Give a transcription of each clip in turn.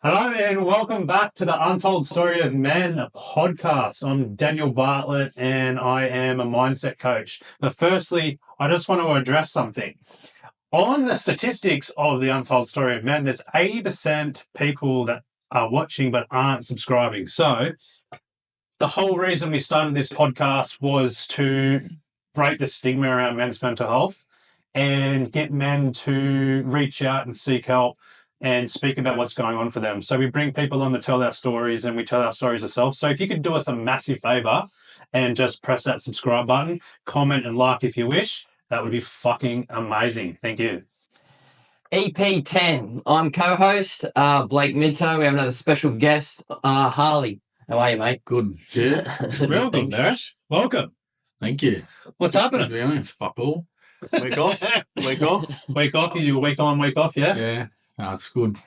Hello and welcome back to the Untold Story of Men podcast. I'm Daniel Bartlett and I am a mindset coach. But firstly, I just want to address something. On the statistics of the Untold Story of Men, there's 80% people that are watching but aren't subscribing. So the whole reason we started this podcast was to break the stigma around men's mental health and get men to reach out and seek help and speak about what's going on for them. So we bring people on to tell our stories and we tell our stories ourselves. So if you could do us a massive favor and just press that subscribe button, comment and like if you wish, that would be fucking amazing. Thank you. EP10. I'm co-host Blake Minto. We have another special guest, Harley. How are you, mate? Good. Yeah. Real good, Nurse. Welcome. Thank you. What's happening? Yeah, fuck all. Week off. Week off. Week off. You do a week on, week off, yeah? Yeah. It's good.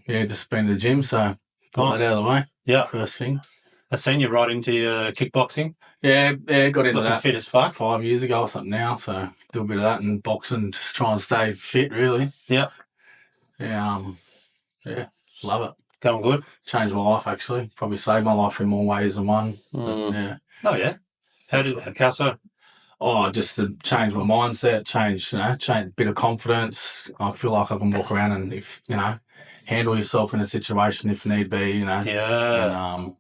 Just been to the gym, so got that out of the way. Yeah. First thing. I seen you right into your kickboxing. Yeah, got into Looking that fit as fuck. 5 years ago or something now, so do a bit of that and boxing, just try and stay fit, really. Yeah. Yeah, love it. Going good. Changed my life, actually. Probably saved my life in more ways than one. But, yeah. Oh, yeah? How so? Oh, just to change my mindset, change a bit of confidence. I feel like I can walk around and handle yourself in a situation if need be, Yeah. and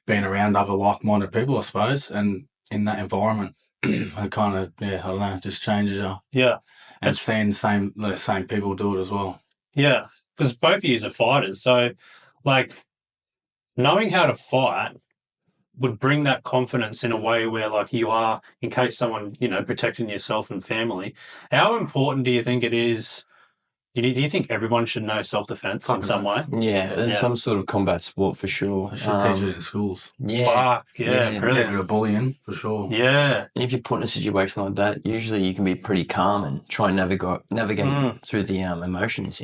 being around other like-minded people, I suppose, and in that environment, it kind of, I don't know, just changes you. Yeah. And seeing the same people do it as well. Yeah. Because both of you are fighters. So, knowing how to fight would bring that confidence in a way where, you are, in case someone, protecting yourself and family. How important do you think it is? Do you think everyone should know self-defense in some way? Yeah, and some sort of combat sport for sure. I should teach it in schools. Yeah. Fuck, yeah, A brilliant. bit of bullying, for sure. Yeah. And if you're put in a situation like that, usually you can be pretty calm and try and navigate through the emotions,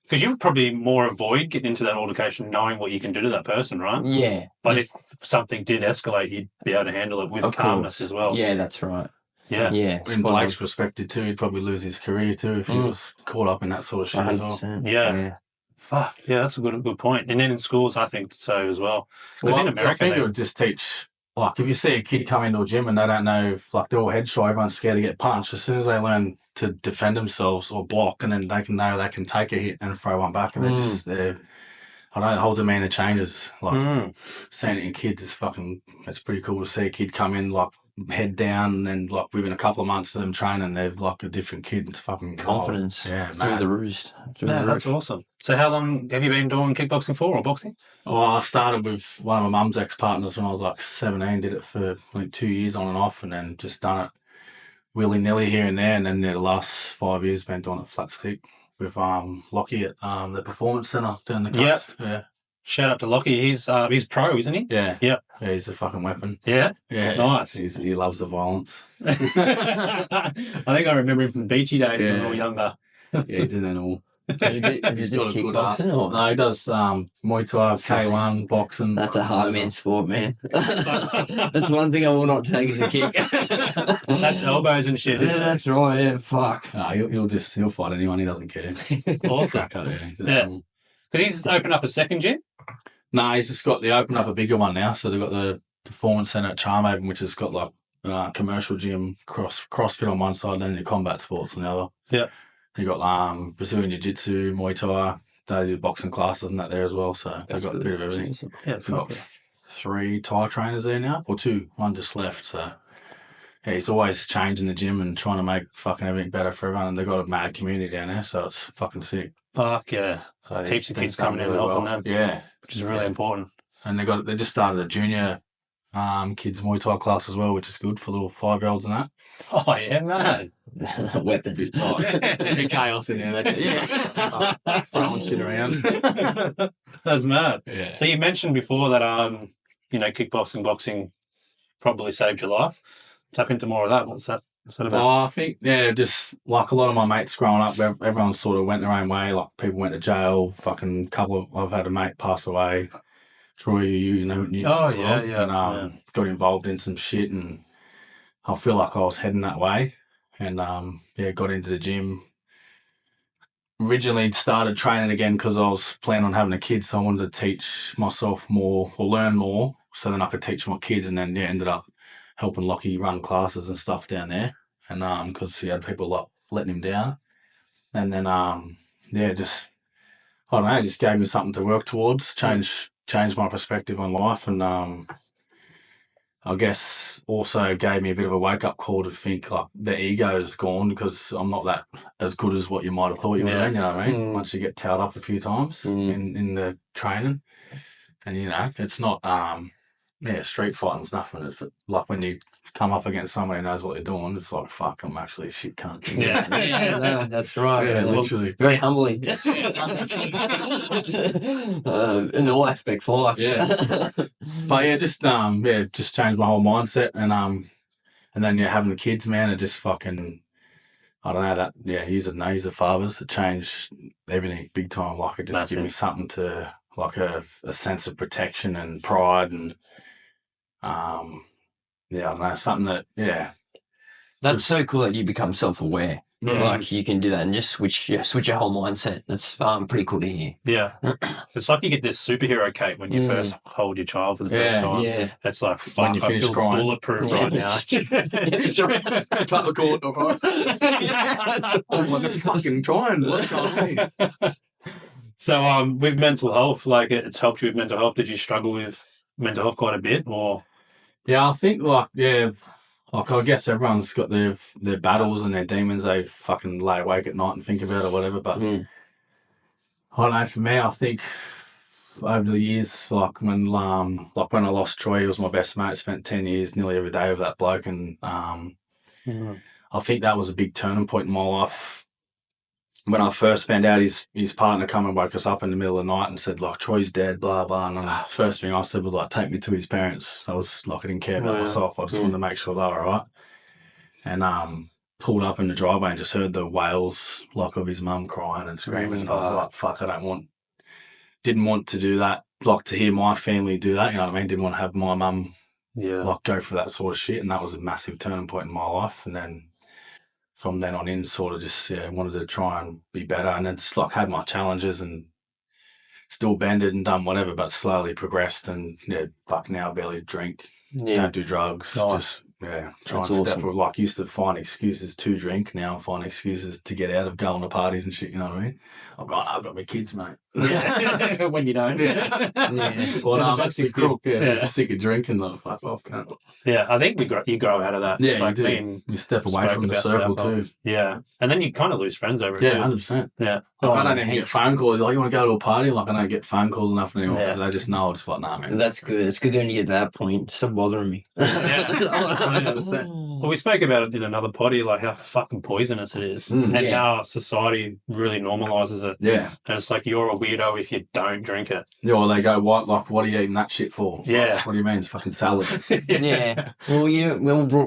Because you would probably more avoid getting into that altercation knowing what you can do to that person, right? Yeah. But if something did escalate, you'd be able to handle it with calmness as well. Yeah, that's right. Yeah. Yeah. In Blake's perspective too, he'd probably lose his career too if he was caught up in that sort of shit as well. 100%. Yeah. Fuck. Yeah, that's a good point. And then in schools, I think so as well. Because in America, I think it would just teach, if you see a kid come into a gym and they don't know, they're all head shy, everyone's scared to get punched. As soon as they learn to defend themselves or block, and then they can know they can take a hit and throw one back, and the whole demeanour changes. Seeing it in kids is it's pretty cool to see a kid come in head down and within a couple of months of them training, they're a different kid. It's fucking confidence. Yeah, through the roost. That's awesome. So how long have you been doing kickboxing for, or boxing? Oh, I started with one of my mum's ex-partners when I was 17, did it for 2 years on and off, and then just done it willy-nilly here and there, and then the last 5 years been doing it flat stick with Lachy at the Performance Centre doing the cuts. Yeah. Shout out to Lachy. He's pro, isn't he? Yeah. Yep. Yeah, he's a fucking weapon. Yeah? Yeah. Nice. He loves the violence. I think I remember him from Beachy days when we were younger. Yeah, he's in it all. Is it just kickboxing? Or? No, he does Muay Thai, K1, boxing. That's a hard man sport, man. That's one thing I will not take as a kick. That's elbows and shit. Yeah, that's right. Yeah, fuck. No, he'll fight anyone. He doesn't care. Awesome. Yeah. Because he's opened up a second gym? No, he's just opened up a bigger one now. So they've got the Performance Centre at Charmhaven, which has got commercial gym, CrossFit on one side, and then your combat sports on the other. Yeah. You got Brazilian Jiu-Jitsu, Muay Thai. They do boxing classes and that there as well. So they've got a bit of everything. Yeah, we've got 3 Thai trainers there now, or 2. One just left. So yeah, he's always changing the gym and trying to make fucking everything better for everyone. And they've got a mad community down there, so it's fucking sick. Fuck yeah. So heaps of kids coming in and helping them. Yeah. Which is really important. And they just started a junior kids Muay Thai class as well, which is good for little 5-year-olds and that. Oh yeah, man. Weapons. There'd be chaos in there. They're just throwing shit around. That's mad. Yeah. So you mentioned before that kickboxing, boxing probably saved your life. Tap into more of that. What's that about? Well, I think, just a lot of my mates growing up, everyone sort of went their own way. People went to jail. I've had a mate pass away. Troy, and got involved in some shit, and I feel like I was heading that way, and got into the gym, originally started training again because I was planning on having a kid, so I wanted to teach myself more or learn more so then I could teach my kids, and then ended up helping Lachy run classes and stuff down there, and because he had people letting him down, and then just I don't know, it just gave me something to work towards, change my perspective on life, and I guess also gave me a bit of a wake-up call to think like the ego's gone because I'm not that as good as what you might have thought you would have been, you know what I mean? Once you get towed up a few times in the training. And, it's not, street fighting's nothing. It's like when you come up against somebody who knows what they're doing, it's like, fuck, I'm actually a shit cunt. No, that's right. Yeah, literally. Very humbling. In all aspects of life. Yeah. But just changed my whole mindset, and then having the kids, man, it just fucking, I don't know, he's a fathers. It changed everything big time. Like it just gave me something to, like a sense of protection and pride, and I don't know, something that That's so cool that you become self-aware. Yeah. Like you can do that and just switch your whole mindset. That's pretty cool to hear. Yeah. It's like you get this superhero cape when you first hold your child for the first time. Yeah. It's like, fuck, When you I finish feel crying. bulletproof right now. It's right. cut the cord off. I'm like, just fucking trying. What's going on? So with mental health, like it's helped you with mental health. Did you struggle with mental health quite a bit, or? Yeah, I think like I guess everyone's got their battles and their demons they fucking lay awake at night and think about or whatever. But I don't know. For me, I think over the years, like when I lost Troy, he was my best mate. Spent 10 years nearly every day with that bloke, and I think that was a big turning point in my life. When I first found out his partner come and woke us up in the middle of the night and said, like, Troy's dead, blah, blah. And the first thing I said was, like, take me to his parents. I was like, I didn't care about myself. I just wanted to make sure they were all right. And pulled up in the driveway and just heard the wails, like, of his mum crying and screaming. And I was like, fuck, didn't want to do that, like, to hear my family do that, you know what I mean? Didn't want to have my mum, like, go for that sort of shit. And that was a massive turning point in my life. And then from then on in, sort of just wanted to try and be better, and then just like had my challenges and still bended and done whatever, but slowly progressed. And fuck, now I barely drink, don't do drugs, just try and step up. Like used to find excuses to drink, now I find excuses to get out of going to parties and shit. You know what I mean? I've got my kids, mate. When you don't. Well, no, that's the crook. Just sick of drinking. Like fuck off, can't. Yeah, I think you grow out of that. Yeah, like you do. You step away from the circle too. Yeah, and then you kind of lose friends over it. Yeah, 100%. Yeah. Like, I don't even get phone calls. Like, you want to go to a party? Like, I don't get phone calls enough anymore. So they just know it's like, nah, man. That's good. It's good when you get to that point. Stop bothering me. Yeah, 100%. Well, we spoke about it in another potty, like how fucking poisonous it is, and how society really normalises it. Yeah. And it's like you're a weirdo if you don't drink it. Yeah, well, they go, what are you eating that shit for? It's like, what do you mean? It's fucking salad. Yeah. Well,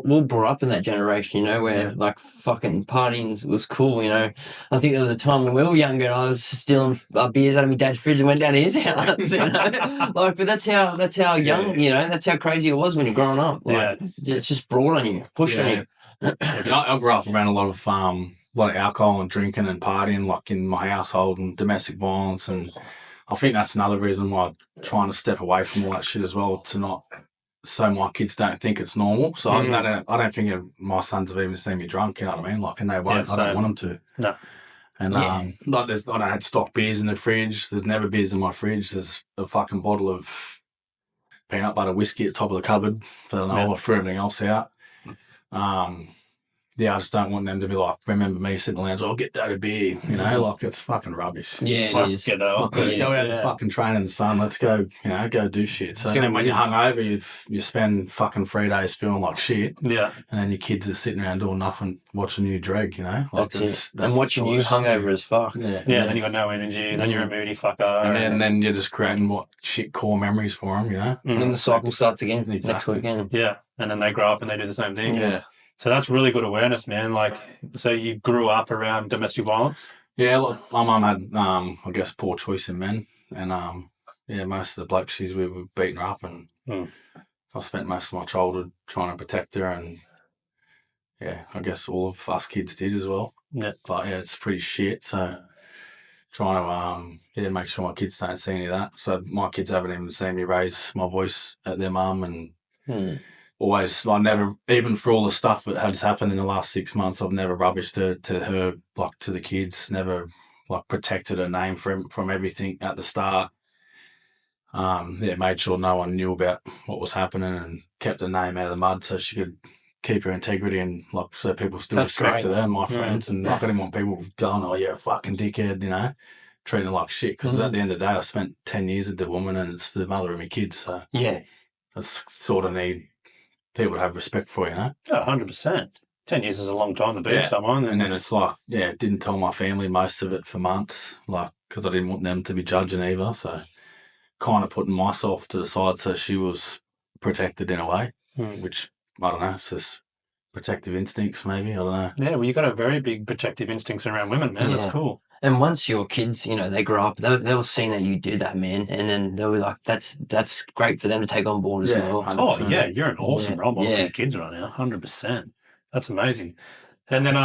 we're brought up in that generation, where like fucking partying was cool, I think there was a time when we were younger and I was stealing beers out of my dad's fridge and went down to his house, Like, but that's how young, that's how crazy it was when you're growing up. Like, it's just brought on you, pushed on you. I grew up around a lot of alcohol and drinking and partying, like in my household, and domestic violence, and I think that's another reason why I'm trying to step away from all that shit as well, so my kids don't think it's normal. So I don't think my sons have even seen me drunk, you know what I mean? Like, and they won't. I don't want them to. No. And I don't have stock beers in the fridge. There's never beers in my fridge. There's a fucking bottle of peanut butter whiskey at the top of the cupboard. But I threw everything else out. I just don't want them to be like, remember me sitting in the lounge, I'll get that a beer, like it's fucking rubbish. Yeah, it is. Let's go out and fucking train in the sun. Let's go, go do shit. So then when you're hungover, you spend fucking 3 days feeling like shit. Yeah. And then your kids are sitting around doing nothing, watching you drag, Like that's and watching you hungover as fuck. Yeah, then you got no energy, and then you're a moody fucker. And then you're just creating shit core memories for them, And then the cycle starts again next weekend. Yeah, and then they grow up and they do the same thing. Yeah. So that's really good awareness, man. Like, so you grew up around domestic violence? Yeah, look, my mum had, I guess, poor choice in men. And, most of the blokes we were beating her up. And I spent most of my childhood trying to protect her. And, I guess all of us kids did as well. Yeah. But, it's pretty shit. So, trying to make sure my kids don't see any of that. So my kids haven't even seen me raise my voice at their mum, and always, I never, even for all the stuff that has happened in the last 6 months, I've never rubbished to her, like to the kids, never like protected her name from everything at the start. Made sure no one knew about what was happening and kept her name out of the mud so she could keep her integrity and like so people still respected her and my friends. And like, I didn't want people going, "Oh, you're a fucking dickhead," treating her like shit. Because at the end of the day, I spent 10 years with the woman and it's the mother of my kids. So I sort of need people to have respect for, Oh, 100%. 10 years is a long time to be with someone. And then it's like, didn't tell my family most of it for months, like, because I didn't want them to be judging either. So kind of putting myself to the side so she was protected in a way, which, I don't know, it's just protective instincts maybe, I don't know. Yeah, well, you've got a very big protective instincts around women, man. That's cool. And once your kids, they grow up, they'll see that you do that, man, and then they'll be like, that's great for them to take on board as well. 100%. Oh, yeah, you're an awesome role model for your kids right now, 100%. That's amazing. And then,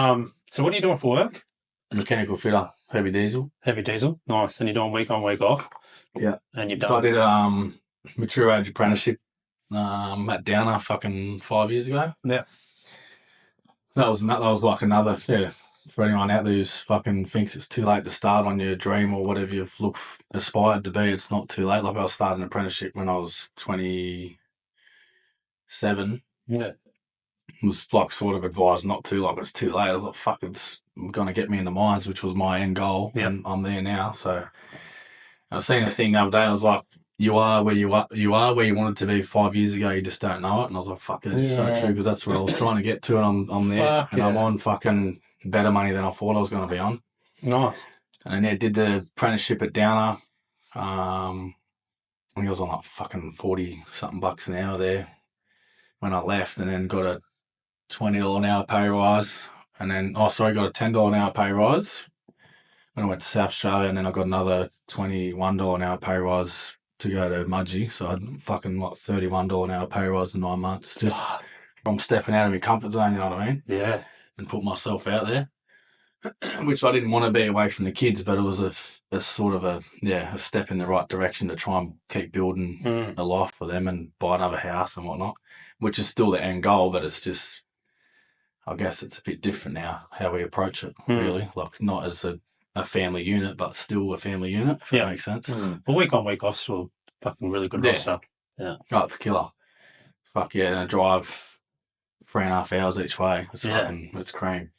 so what are you doing for work? Mechanical fitter, heavy diesel. Heavy diesel, nice. And you're doing week on, week off? Yeah. And you've done... So I did a mature age apprenticeship at Downer fucking 5 years ago. Yeah. That was like another, for anyone out there who's fucking thinks it's too late to start on your dream or whatever you've aspired to be, it's not too late. Like I started an apprenticeship when I was 27. Yeah. It was like sort of advised not to, like it's too late. I was like, fuck, it's going to get me in the mines, which was my end goal. Yep. And I'm there now. So I seen a thing the other day. I was like, you are where you wanted to be 5 years ago. You just don't know it. And I was like, fuck, it's so true, because that's what I was trying to get to, and I'm there. I'm on fucking better money than I thought I was going to be on. Nice. And then did the apprenticeship at Downer. I think I was on like fucking 40 something bucks an hour there when I left, and then got a $20 an hour pay rise, and then got a $10 an hour pay rise when I went to South Australia, and then I got another $21 an hour pay rise to go to Mudgee. So I had fucking like $31 an hour pay rise in 9 months, just from stepping out of my comfort zone, you know what I mean? Yeah. And put myself out there, which I didn't want to be away from the kids, but it was a sort of a step in the right direction to try and keep building a life for them and buy another house and whatnot, which is still the end goal, but it's just, I guess it's a bit different now how we approach it, really. Like, not as a family unit, but still a family unit, if that makes sense. But week on, week off, still fucking really good roster. Yeah. Oh, it's killer. Fuck yeah, and I drive 3.5 hours each way. It's it's cream.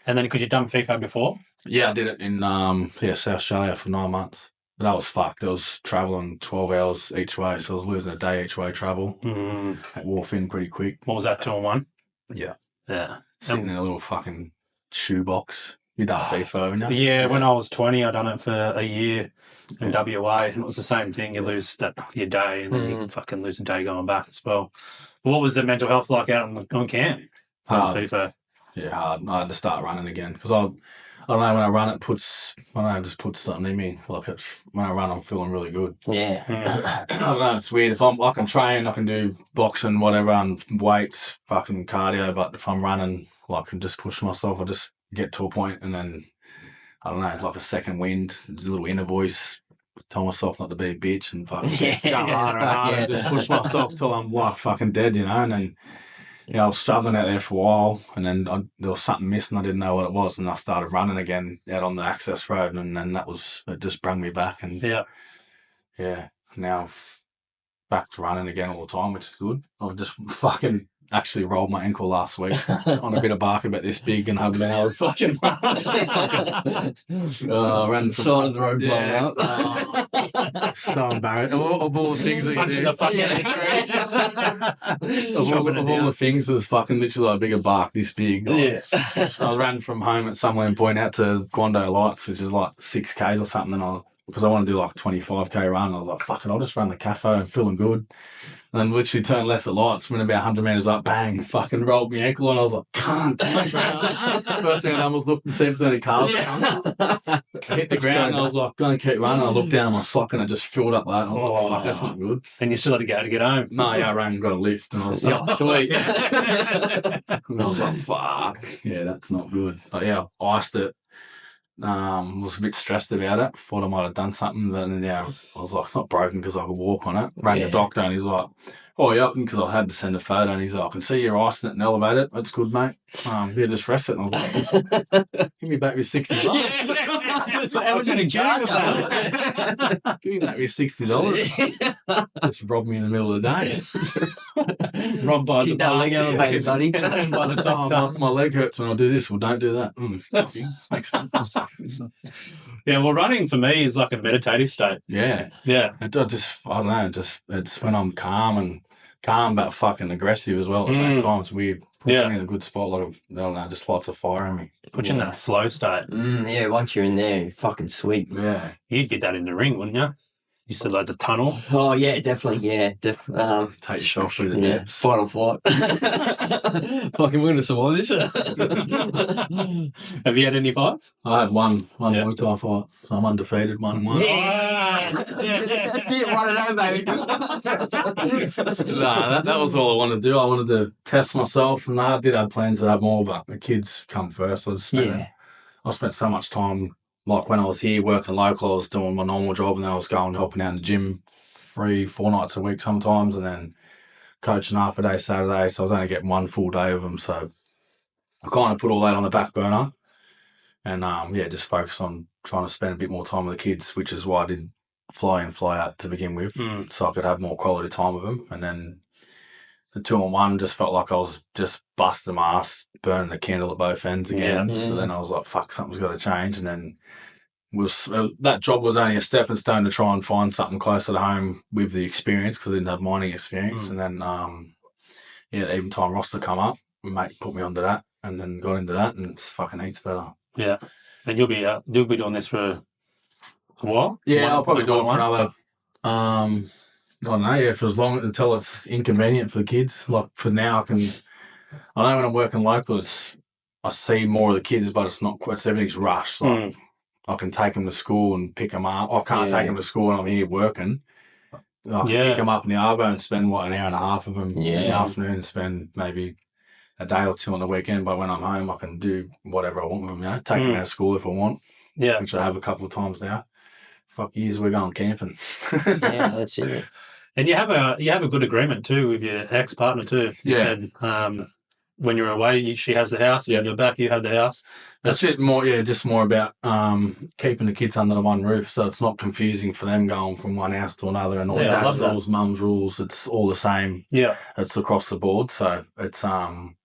And then, because you've done FIFA before? Yeah, I did it in South Australia for 9 months. But that was fucked. I was travelling 12 hours each way, so I was losing a day each way travel. It wore thin pretty quick. What was that, 2 and 1? Yeah. Yeah. Sitting in a little fucking shoebox. You done FIFA, haven't you? Yeah, when I was 20, I done it for a year in WA, and it was the same thing. You lose your day, and then you fucking lose a day going back as well. What was the mental health like out on camp? Hard. FIFA? Yeah, hard. I had to start running again, because I don't know, when I run, it just puts something in me. Like, when I run, I'm feeling really good. Yeah. I don't know, it's weird. If I can train, I can do boxing, whatever, and weights, fucking cardio, but if I'm running, I can just push myself. I just get to a point, and then, I don't know, it's like a second wind, a little inner voice, tell myself not to be a bitch, and fucking go harder and harder, and just push myself till I'm like fucking dead, and then, I was struggling out there for a while, and then there was something missing. I didn't know what it was, and I started running again out on the access road, and then it just brought me back, and now I'm back to running again all the time, which is good. I've just fucking actually rolled my ankle last week on a bit of bark about this big, and haven't been able to fucking run. Ran from side of the road blown out. So embarrassing. Of all the things that you do. Of all the things, it was fucking literally like a bigger bark this big. I ran from home at some point out to Guando Lights, which is like 6 Ks or something, and because I want to do like 25K run, I was like, fuck it, I'll just run the cafe. I'm feeling good. And then literally turned left at Lights, went about 100 metres up, bang, fucking rolled my ankle, and I was like, cunt. First thing I done was look and see if there's any cars. Hit the ground, and I was like, going to keep running. I looked down at my sock, and it just filled up that. And I was like, fuck, that's not good. And you still had to go to get home. No, I ran and got a lift, and I was like, sweet. And I was like, fuck, yeah, that's not good. But yeah, I iced it. Was a bit stressed about it. Thought I might have done something. Then I was like, it's not broken because I could walk on it. Rang the doctor and he's like, oh, yeah, because I had to send a photo and he's like, I can see you're icing it and elevate it. That's good, mate. Just rest it. And I was like, give me back your $60. How much did he charge us? Give me back your $60. Just robbed me in the middle of the day. Robbed by the leg elevated, buddy. And by the time my leg hurts when I do this, well, don't do that. Makes sense. Yeah, well, running for me is like a meditative state. Yeah. Yeah. I don't know, it's when I'm calm but fucking aggressive as well at the same time. It's weird. Puts me in a good spot, like, I don't know, just lots of fire in me. Put you in that flow state. Yeah, once you're in there, you're fucking sweet. Yeah. You'd get that in the ring, wouldn't you? You said like the tunnel. Oh, yeah, definitely, yeah. Take yourself through the depths. Fight or flight. Fucking, we're going to survive this. Have you had any fights? I had one Muay Thai fight. So I'm undefeated, 1-1. Yeah. That's it, 1-0, baby. That was all I wanted to do. I wanted to test myself, and I did have plans to have more, but the kids come first. I spent so much time, like when I was here working local, I was doing my normal job, and then I was going helping out in the gym 3-4 nights a week sometimes, and then coaching half a day Saturday, so I was only getting 1 full day of them. So I kind of put all that on the back burner and, just focus on trying to spend a bit more time with the kids, which is why I did fly in, fly out to begin with, so I could have more quality time with them. And then the 2-on-1 just felt like I was just busting my ass, burning the candle at both ends again. Yeah. So then I was like, fuck, something's got to change. And then that job was only a stepping stone to try and find something closer to home with the experience, because I didn't have mining experience. And then, the even time roster come up, my mate put me onto that, and then got into that, and it's fucking heaps better. Yeah. And you'll be doing this for a while? Yeah, I'll probably do it for another, I don't know, for as long until it's inconvenient for the kids. Like for now, I know when I'm working local, I see more of the kids, but it's not quite, everything's rushed. Like, I can take them to school and pick them up. I can't take them to school when I'm here working. I can pick them up in the arbo and spend, an hour and a half of them in the afternoon, and spend maybe a day or two on the weekend. But when I'm home, I can do whatever I want with them, take them out of school if I want, which I have a couple of times now. Fuck years, we're going camping. Yeah, that's it. And you have a good agreement too with your ex-partner too. You said, when you're away, she has the house, and when you're back, you have the house. That's it. Just more about keeping the kids under the one roof, so it's not confusing for them going from one house to another, and all dad's rules, mum's rules. It's all the same. Yeah, it's across the board. So it's trying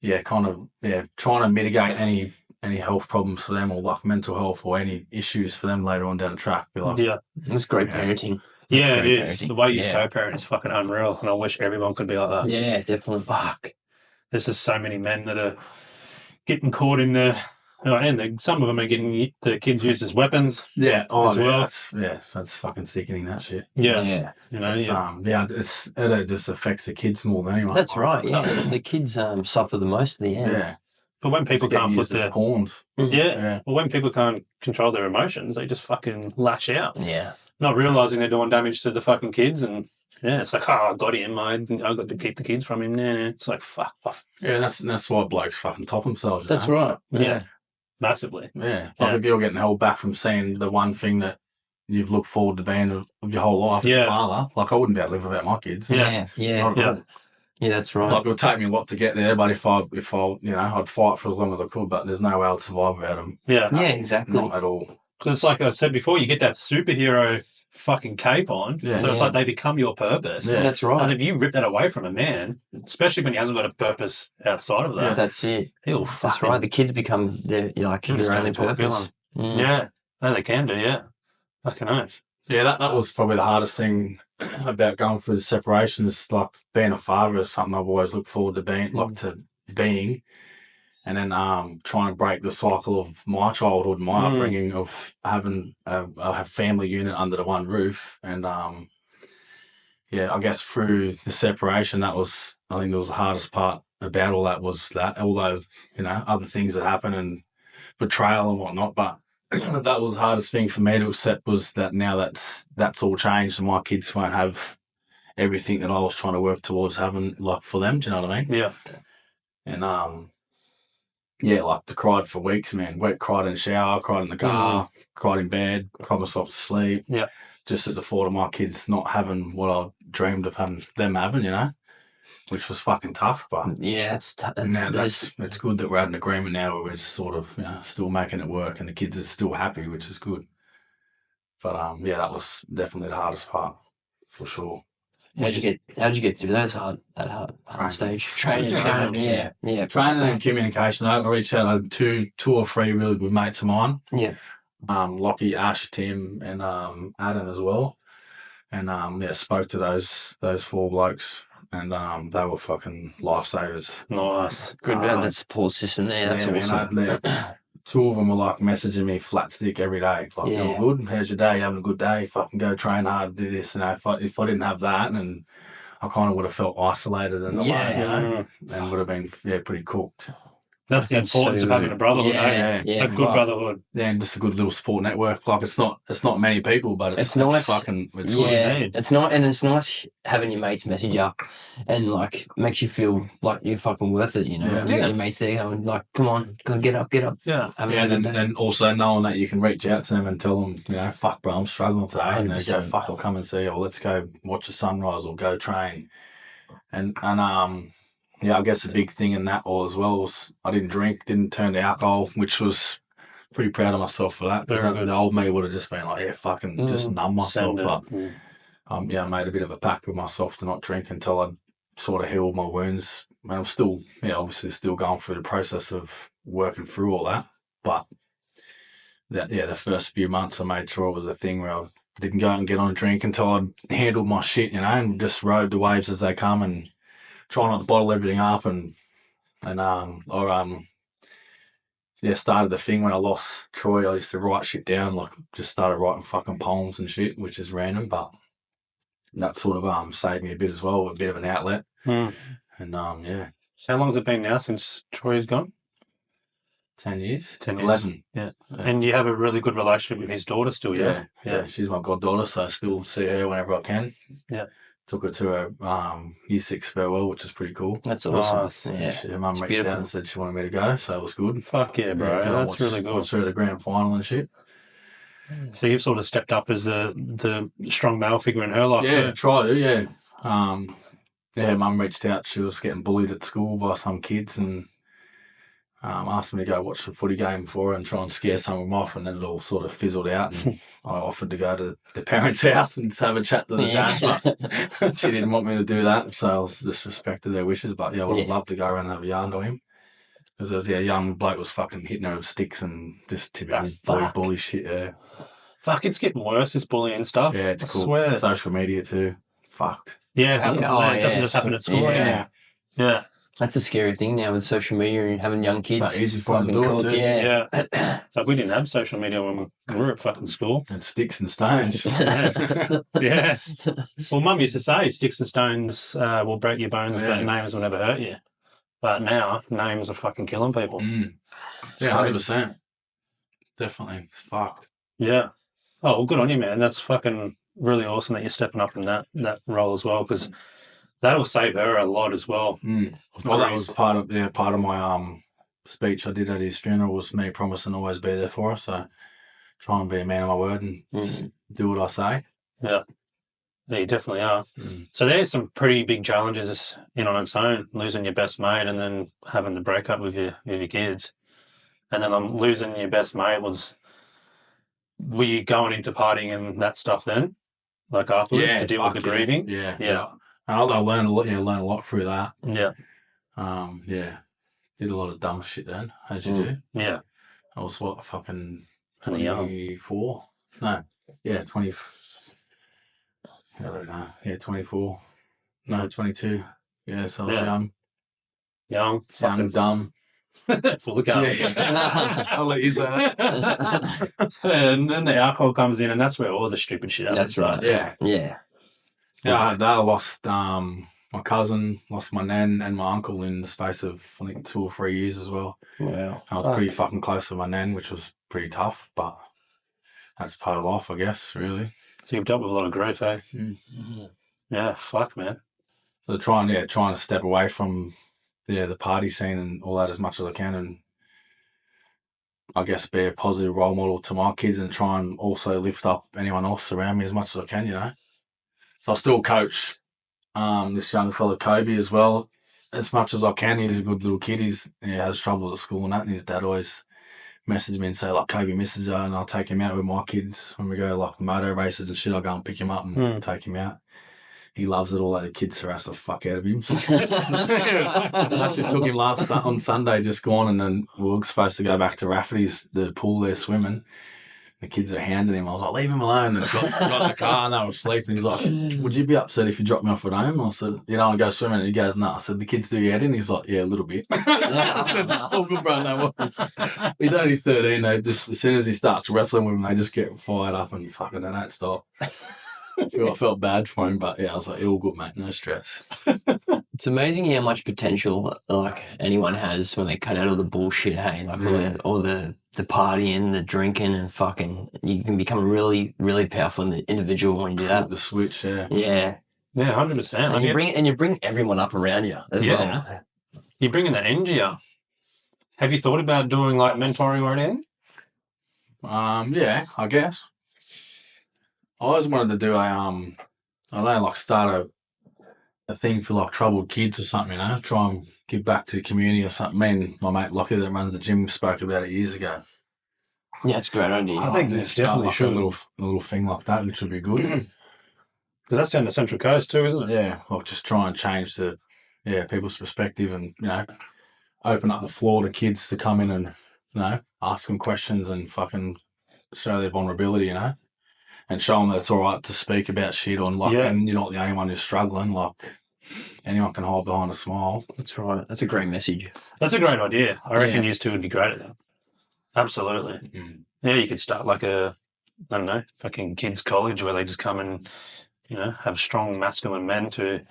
to mitigate any health problems for them, or like mental health, or any issues for them later on down the track. It's great parenting. Yeah, it is. The way you co-parent is fucking unreal, and I wish everyone could be like that. Yeah, definitely. Fuck. There's just so many men that are getting caught in and some of them are getting the kids used as weapons. Yeah, as well. That's fucking sickening, that shit. Yeah. It just affects the kids more than anyone. That's right. Yeah, the kids suffer the most in the end. Yeah. But when people can't put their pawns, well, when people can't control their emotions, they just fucking lash out. Yeah. Not realizing they're doing damage to the fucking kids, and it's like, I got him. I got to keep the kids from him. Nah. It's like, fuck off. Yeah, that's why blokes fucking top themselves. That's right. Yeah. Massively. Yeah. If you're getting held back from seeing the one thing that you've looked forward to being of your whole life as a father, like I wouldn't be able to live without my kids. Yeah. Yeah, that's right. Like it would take me a lot to get there, but if I I'd fight for as long as I could, but there's no way I'd survive without them. Yeah. Yeah, exactly. Not at all. Because it's like I said before, you get that superhero fucking cape on, so it's like they become your purpose. Yeah, that's right. And if you rip that away from a man, especially when he hasn't got a purpose outside of that, that's it. That's right. The kids become their only purpose. Yeah, no, they can do. Yeah, fucking oath. Yeah, that was probably the hardest thing about going through the separation. Is like being a father is something I've always looked forward to being. And then trying to break the cycle of my childhood, my upbringing of having a family unit under the one roof. And, I guess through the separation, I think it was the hardest part about all that was that, all those, other things that happen and betrayal and whatnot. But that was the hardest thing for me to accept, was that now that's all changed and my kids won't have everything that I was trying to work towards having, like, for them. Do you know what I mean? Yeah. And, yeah, like I cried for weeks, man. Cried in the shower, cried in the car, cried in bed, cried myself to sleep. Yeah. Just at the thought of my kids not having what I dreamed of them having, you know, which was fucking tough. But Yeah, it's good that we're at an agreement now where we're just sort of, you know, still making it work and the kids are still happy, which is good. But yeah, that was definitely the hardest part for sure. How'd you get through that hard stage? Training, yeah. Training and communication. I reached out to two or three really good mates of mine. Yeah. Lachy, Ash, Tim, and Adam as well. And spoke to those 4 blokes, and they were fucking lifesavers. Nice. Good to have that support system there. That's awesome. Man, 2 of them were like messaging me flat stick every day. Like, you all good? How's your day? Having a good day? Fucking go train hard, do this. And if I didn't have that, and I kind of would have felt isolated and alone, you know, and would have been pretty cooked. That's the importance of having a brotherhood, a good brotherhood. Yeah, and just a good little support network. Like it's not many people, but it's nice. It's nice having your mates message up and like makes you feel like you're fucking worth it. You know, you got your mates there going like, "Come on, get up." Yeah, and also knowing that you can reach out to them and tell them, you know, fuck, bro, I'm struggling today. You know, go fuck, I'll come and see you, or let's go watch the sunrise, or go train, and yeah, I guess the big thing in that all as well was I didn't drink, didn't turn to alcohol, which was pretty proud of myself for that. Because the old me would have just been like, yeah, fucking just numb myself. But I made a bit of a pact with myself to not drink until I'd sort of healed my wounds. And I'm still, obviously still going through the process of working through all that. But the first few months I made sure it was a thing where I didn't go out and get on a drink until I'd handled my shit, you know, and just rode the waves as they come and try not to bottle everything up and started the thing when I lost Troy. I used to write shit down, like just started writing fucking poems and shit, which is random, but that sort of saved me a bit as well, a bit of an outlet. And yeah. How long has it been now since Troy's gone? 10 years. 10 years. 11. Yeah. And you have a really good relationship with his daughter still, yeah? Yeah, she's my goddaughter, so I still see her whenever I can. Yeah. Took her to her year 6 farewell, which is pretty cool. That's awesome. Yeah. Her mum reached out and said she wanted me to go, so it was good. Fuck yeah, bro. That's really good. Watched her at the grand final and shit. So you've sort of stepped up as the strong male figure in her life, yeah, try to, yeah. Her mum reached out. She was getting bullied at school by some kids and asked me to go watch the footy game for her and try and scare some of them off, and then it all sort of fizzled out. And I offered to go to the parents' house and have a chat to the dad, but she didn't want me to do that, so I was disrespected their wishes. But yeah, I would have loved to go around and have a yarn to him. Because there was a young bloke was fucking hitting her with sticks and just typical bully shit. Yeah. Fuck, it's getting worse, this bullying stuff. Yeah, it's cool. Swear. Social media too. Fucked. Yeah, it happens. It doesn't just happen at school anymore. Yeah. That's a scary thing now with social media and having young kids. So easy for them to do it too. Yeah. So we didn't have social media when we were at fucking school. And sticks and stones. Yeah. Well, Mum used to say sticks and stones will break your bones, but names will never hurt you. But now, names are fucking killing people. Yeah, 100%. Definitely. It's fucked. Yeah. Oh, well, good on you, man. That's fucking really awesome that you're stepping up in that role as well, because that'll save her a lot as well. Well, that was part of my speech I did at his funeral was me promising to always be there for her. So try and be a man of my word and just do what I say. Yeah. Yeah, you definitely are. So there's some pretty big challenges in on its own, losing your best mate and then having to break up with your kids. And then losing your best mate were you going into partying and that stuff then? Like afterwards to deal with the grieving? Yeah. And I learned a lot, learned a lot through that. Yeah. Did a lot of dumb shit then, as you do. Yeah. I was fucking 24? No. Yeah, 20. I don't know. Yeah, 24. No, 22. Yeah, so I was young. Young, dumb. Full of guns. Yeah. I'll let you say that. And then the alcohol comes in, and that's where all the stupid shit happens. That's right. Yeah. Yeah. Yeah, I had that. I lost my cousin, lost my nan and my uncle in the space of, I think, 2 or 3 years as well. Wow. I was pretty fucking close to my nan, which was pretty tough, but that's part of life, I guess, really. So you've dealt with a lot of grief, eh? Yeah, fuck, man. So trying to step away from the party scene and all that as much as I can and I guess, be a positive role model to my kids and try and also lift up anyone else around me as much as I can, you know. So I still coach this young fella, Kobe, as well, as much as I can. He's a good little kid. He has trouble at school and that, and his dad always message me and say, like, Kobe misses her, and I'll take him out with my kids when we go, like, moto races and shit. I'll go and pick him up and take him out. He loves it all, like the kids harass the fuck out of him. I actually took him on Sunday, just gone, and then we were supposed to go back to Rafferty's, the pool there, swimming. The kids are hounding him. I was like, leave him alone. And got in the car and they were asleep. And he's like, would you be upset if you dropped me off at home? I said, you know, I go swimming. And he goes, no. I said, the kids do your head in? He's like, yeah, a little bit. I said, oh, good, bro, no worries. He's only 13. They just, as soon as he starts wrestling with him, they just get fired up and fucking they don't stop. I felt bad for him, but yeah, I was like, all good, mate, no stress. It's amazing how much potential like anyone has when they cut out all the bullshit, hey? Like all the partying, the drinking and fucking, you can become really, really powerful individual when you do that. The switch, yeah. Yeah. Yeah, 100%. And you bring everyone up around you as well. You're bringing that energy up. Have you thought about doing like mentoring or anything? Yeah, I guess. I always wanted to do I don't know, like start a thing for like troubled kids or something, you know, try and give back to the community or something. Me and my mate Lachy that runs the gym spoke about it years ago. Yeah, it's a great idea. I think it's definitely like a little thing like that, which would be good. Because that's down the Central Coast too, isn't it? Yeah, like just try and change people's perspective and, you know, open up the floor to kids to come in and, you know, ask them questions and fucking show their vulnerability, you know. And show them that it's all right to speak about shit on, like, and you're not the only one who's struggling. Like, anyone can hide behind a smile. That's right. That's a great message. That's a great idea. I reckon you two would be great at that. Absolutely. Yeah, you could start like I don't know, fucking kids' college where they just come and, you know, have strong masculine men to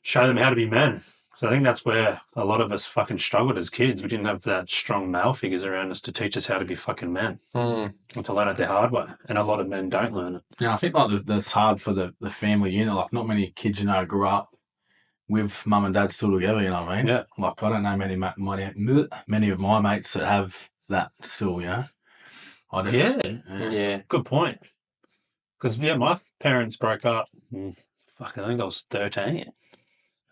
show them how to be men. So I think that's where a lot of us fucking struggled as kids. We didn't have that strong male figures around us to teach us how to be fucking men and to learn it the hard way. And a lot of men don't learn it. Yeah, I think like that's hard for the family unit. Like not many kids, you know, grew up with mum and dad still together, you know what I mean? Yeah. Like I don't know many of my mates that have that still, you know? Yeah. Good point. Because, my parents broke up, I think I was 13.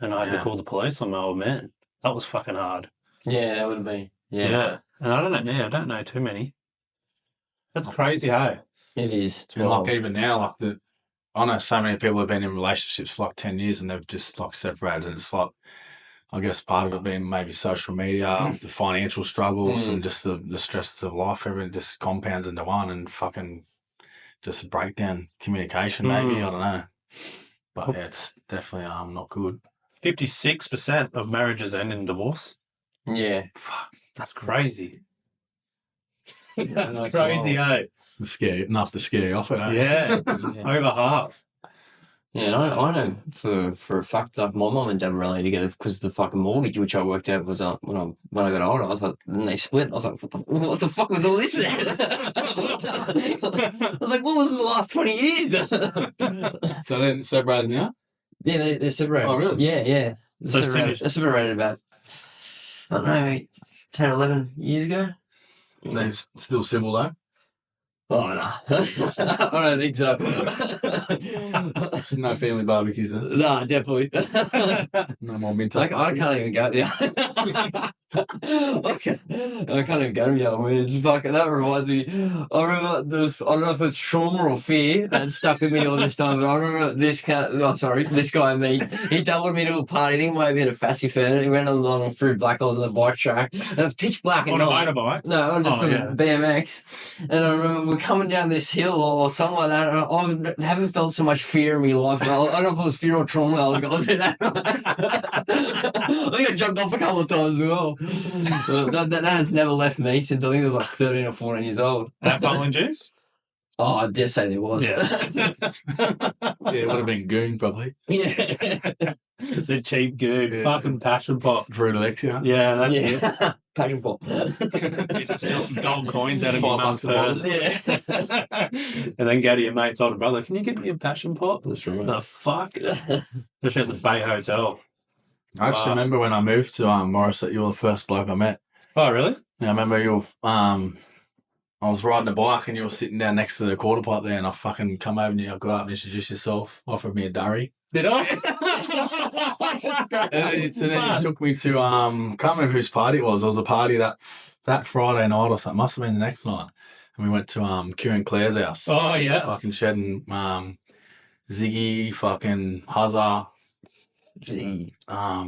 And I had to call the police on my old man. That was fucking hard. Yeah, that would have been. Yeah. And I don't know too many. That's crazy, hey? It is. And like even now, like I know so many people have been in relationships for like 10 years and they've just like separated. And it's like, I guess part of it being maybe social media, the financial struggles and just the stresses of life, everything just compounds into one and fucking just a breakdown communication maybe, I don't know. But yeah, it's definitely not good. 56% of marriages end in divorce. Yeah. Fuck, that's crazy. That's Nice crazy, eh? Enough to scare you off it, eh? Yeah, over half. Yeah, and I know for a fact, like my mum and dad were only together because the fucking mortgage, which I worked out was when I got older. I was like, then they split. I was like, what the fuck was all this? I was like, what was in the last 20 years? So then separated now? Yeah, they're separated. Oh, really? Yeah. They're separated about, I don't know, 10, 11 years ago. They're still civil though? Oh, no. I don't think so. No family barbecues, huh? No, definitely. No more mint. I can't even go there. I can't even go to the other words. Fucking, that reminds me. I remember I don't know if it's trauma or fear that stuck with me all this time, but I remember this guy and me. He doubled me to a party. I think it might have been a Fassy Fern. He went along through Black Holes on the bike track. And it was pitch black at On night. a motorbike? No, on just a BMX. And I remember we're coming down this hill or something like that. And I haven't felt so much fear in my life. I don't know if it was fear or trauma I was going through that night. I think I jumped off a couple of times as well. That has never left me since I think I was like 13 or 14 years old. Alcohol and juice? Oh, I dare say there was. Yeah. It would have been goon probably. Yeah. The cheap goon. Fucking passion pop. For Alexia. Yeah, that's it. Passion pop. You just steal some gold coins out of your mum's $5 purse. Yeah. And then go to your mate's older brother. Can you get me a passion pop? That's right. The fuck? Especially at the Bay Hotel. I actually remember when I moved to Morris that you were the first bloke I met. Oh, really? Yeah, I remember you. I was riding a bike and you were sitting down next to the quarter pipe there, and I fucking come over and you got up and introduced yourself, offered me a durry. Did I? And then you took me to can't remember whose party it was. There was a party that Friday night or something. Must have been the next night. And we went to Kieran Clare's house. Oh, yeah. Fucking shedding Ziggy, fucking Hazza. Yeah,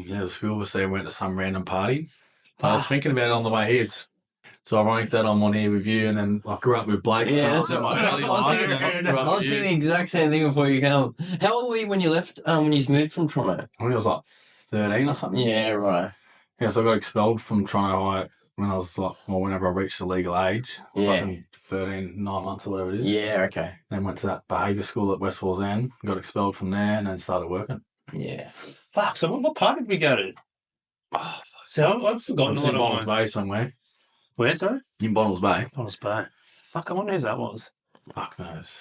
there was a few of us there went to some random party. I was thinking about it on the way here. It's ironic that I'm on here with you, and then I grew up with Blake. Yeah, I was thinking the exact same thing before you came. How old were you when you left? When you moved from Toronto? When I was like 13 or something. Yeah, right. Yeah, so I got expelled from Toronto when I was like, well, whenever I reached the legal age. Yeah. Fucking 13, 9 months or whatever it is. Yeah, okay. Then went to that behaviour school at West Falls End, got expelled from there, and then started working. Yeah. Fuck, so what part did we go to? Oh, So I've forgotten it was a in lot Bottles of Bay somewhere. Where, sorry? In Bottles Bay. Bottles Bay. Fuck, I wonder who that was. Fuck knows.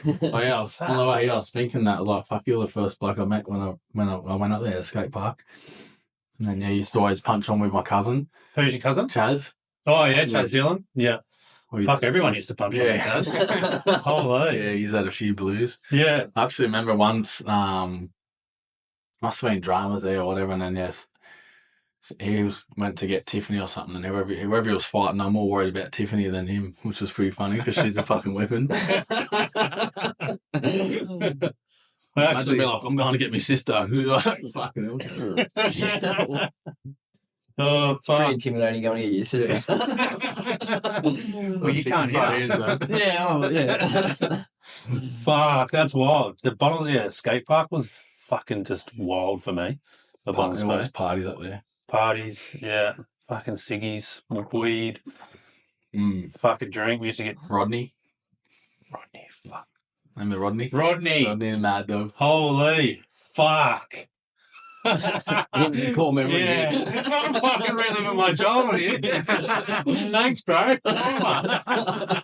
Oh yeah, I was on the way. I was thinking that like, fuck, you're the first bloke I met when I went up there to skate park. And then yeah, you used to always punch on with my cousin. Who's your cousin? Chaz. Oh yeah, Chaz Dillon. Yeah. Well, Fuck, everyone used to punch on with Chaz. Holy. Yeah, he's had a few blues. Yeah. I actually remember once, must have been dramas there or whatever, and then yes, he went to get Tiffany or something, and whoever he was fighting, I'm more worried about Tiffany than him, which was pretty funny because she's a fucking weapon. Imagine be like, I'm going to get my sister. Fucking hell. Oh, It's pretty intimidating going to get your sister. Well, you can't hear. Yeah. Fuck, that's wild. The Bottles, skate park was fucking just wild for me. The Bottles There was parties up there. Parties, yeah. Fucking ciggies, weed, fucking drink. We used to get Rodney. Fuck. Remember Rodney? Rodney and Mad Dog. Holy fuck. Getting some cool memories. Yeah. I'm fucking reliving my childhood here. Thanks, bro. And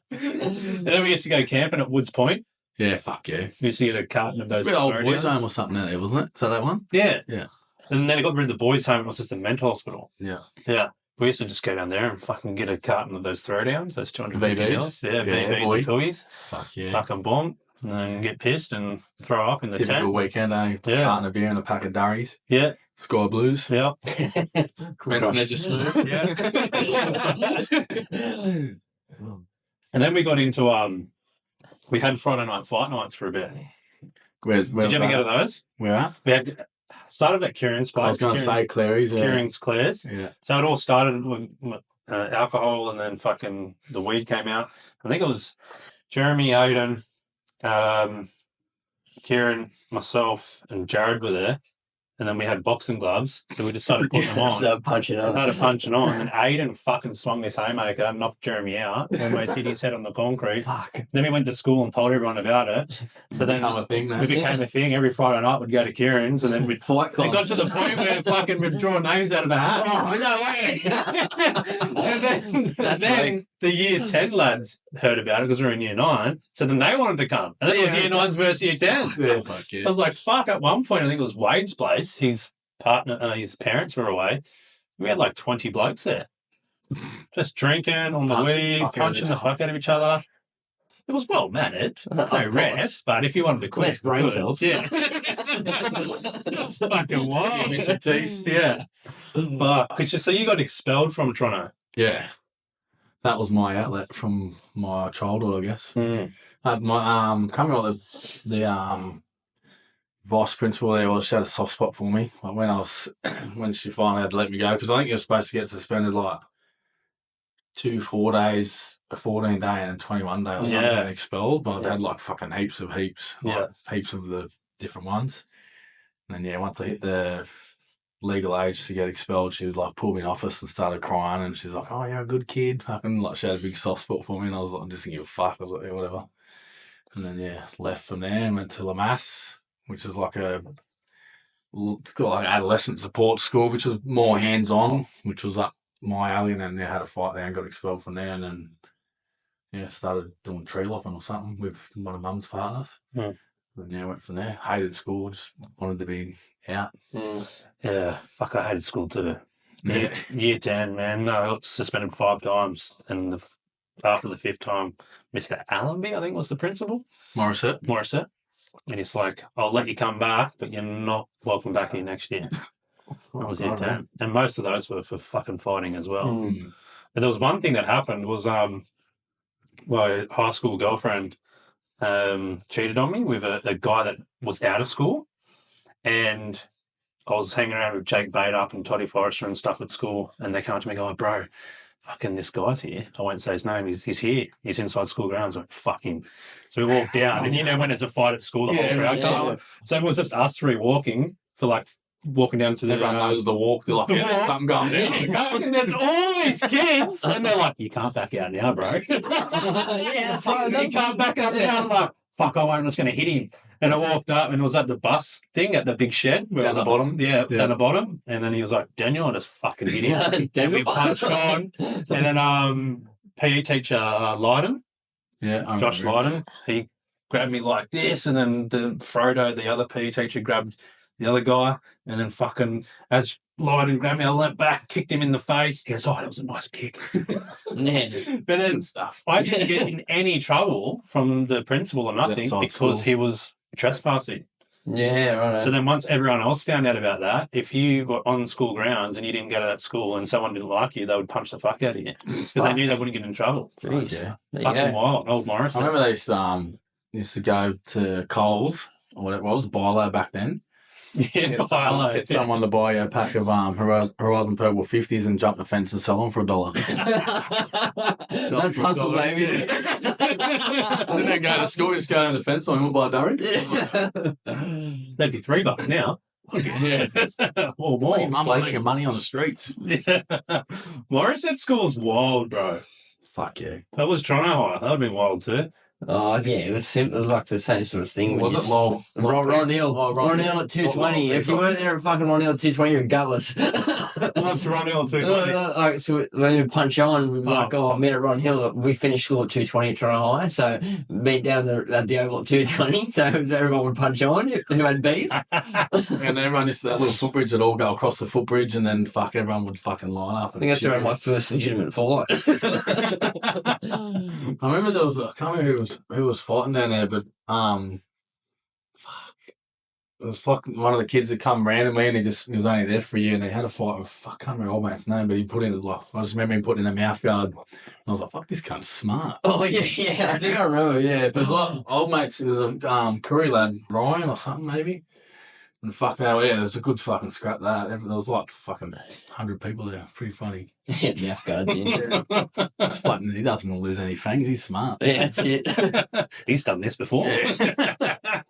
then we used to go camping at Woods Point. Yeah, fuck yeah. We used to get a carton of those. It's a bit old boys' throwdowns. home or something out there, wasn't it? Is that one? Yeah. Yeah. And then it got rid of the boys' home. It was just a mental hospital. Yeah. Yeah. We used to just go down there and fucking get a carton of those throwdowns, those 250 VBs? mils. Yeah, Yeah, VBs boy. and toys. Fuck yeah. Fucking bomb. And then get pissed and throw up in the Typical tent. weekend, eh? Yeah. Carton of beer and a pack of durries. Yeah. Sky Blues. Yeah. Smooth. Yeah. And then we got into we had Friday night fight nights for a bit. Where Did you ever go to those? Where at? We had started at Kieran's place. I was going to say Clary's. Yeah. Claire's. Yeah. So it all started with alcohol, and then fucking the weed came out. I think it was Jeremy, Aiden, Kieran, myself, and Jared were there. And then we had boxing gloves, so we just started putting them on. Started punching on. And Aiden fucking swung this haymaker and knocked Jeremy out. Almost hit his head on the concrete. Fuck. Then we went to school and told everyone about it. So then Become a thing, we became a thing. Every Friday night we'd go to Kieran's, and then we'd Fight club. it got to the point where fucking we'd draw names out of the hat. Oh, no way. And then the year 10 lads heard about it because we were in year 9. So then they wanted to come. And then it was year 9s versus year 10s. Yeah, fuck yeah. I was like, fuck, at one point, I think it was Wade's place. His parents were away. We had like 20 blokes there. Just drinking on the weed, punching the fuck out of each other. It was well mannered. No rest, but if you wanted to quit, Less brain cells. Yeah. It was fucking wild. Miss your teeth. Yeah. Fuck. So you got expelled from Toronto. Yeah. That was my outlet from my childhood, I guess. Mm. My coming on the vice principal there was, she had a soft spot for me. Like when she finally had to let me go, because I think you're supposed to get suspended like 2 4 days, a 14 day and a 21 day or something, and expelled. But I've had like fucking heaps of the different ones. And then once I hit the legal age to get expelled, she would like pull me in office and started crying, and she's like, "Oh, you're a good kid." Fucking like she had a big soft spot for me, and I was like, "I just didn't give a fuck." I was like, "Yeah, whatever." And then left from there and went to Lamass, which is like it's got like adolescent support school, which was more hands on, which was up my alley. And then had a fight there and got expelled from there, and then started doing tree lopping or something with one of Mum's partners. Mm. And went from there. Hated school, just wanted to be out. Yeah, fuck, I hated school too. Year 10, man. No, I got suspended 5 times. And after the 5th time, Mr. Allenby, I think, was the principal. Morissette. And he's like, I'll let you come back, but you're not welcome back here next year. That was year 10. And most of those were for fucking fighting as well. But there was one thing that happened was my high school girlfriend cheated on me with a guy that was out of school. And I was hanging around with Jake Bader and Toddy Forrester and stuff at school. And they came up to me and go, bro, fucking this guy's here. I won't say his name. He's here. He's inside school grounds. I went, fuck him. So we walked down. And you know when there's a fight at school, the whole crowd comes up. So it was just us three walking down to the... Everyone knows the walk. They're like, there's something going down. And there's all these kids. And they're like, you can't back out now, bro. That's right. You can't back out now. I'm like, fuck, I'm just going to hit him. And I walked up and it was at the bus thing at the big shed. Down the bottom? Yeah, down the bottom. And then he was like, Daniel, I just fucking hit him. And we punched on. And then PE teacher Lydon, Josh Lydon, he grabbed me like this. And then Frodo, the other PE teacher, grabbed the other guy. And then fucking, as Lydon grabbed me, I leant back, kicked him in the face. He goes, that was a nice kick. But then I didn't get in any trouble from the principal or nothing because he was trespassing. Yeah, right. So then once everyone else found out about that, if you were on school grounds and you didn't go to that school and someone didn't like you, they would punch the fuck out of you because they knew they wouldn't get in trouble. Jeez. Fucking wild. Old Morris. I remember they used to go to Coles, or what it was, Bilo back then. Yeah, get someone to buy a pack of Horizon Purple 50s and jump the fence and sell them for $1. That's hustle, baby. And then go to school, just go down the fence line and buy a durry. That'd be $3 now. Yeah. Or more. Mum making money on the streets. Yeah. Morris at school's wild, bro. Fuck yeah. That was Toronto High. That would have been wild too. Oh, yeah, it was simple. It was like the same sort of thing. Was it low? Ron Hill. Ron Hill at 220. If you weren't there at fucking Ron Hill at 220, you're gutless. What's Ron Hill at 220? So when you punch on, we were like, meet at Ron Hill. We finished school at 220 at Toronto High, so meet down at the Oval at 220, so everyone would punch on who had beef. And everyone used to that little footbridge that all go across the footbridge and then everyone would fucking line up. I think that's around my first legitimate fight. I remember I can't remember who was fighting down there, but it was like one of the kids that come randomly and he was only there for a year and he had a fight with, I can't remember old mate's name, but he put in I just remember him putting in a mouth guard. And I was like, fuck, this cunt's smart. Oh yeah, I think I remember, yeah. It was like old mates, it was a Curry lad, Ryan or something maybe. And fuck that, yeah, there's a good fucking scrap there. There was like fucking 100 people there. Pretty funny. Yeah, mouth guard, yeah. But he doesn't want to lose any fangs. He's smart. Yeah, that's it. He's done this before. Yeah.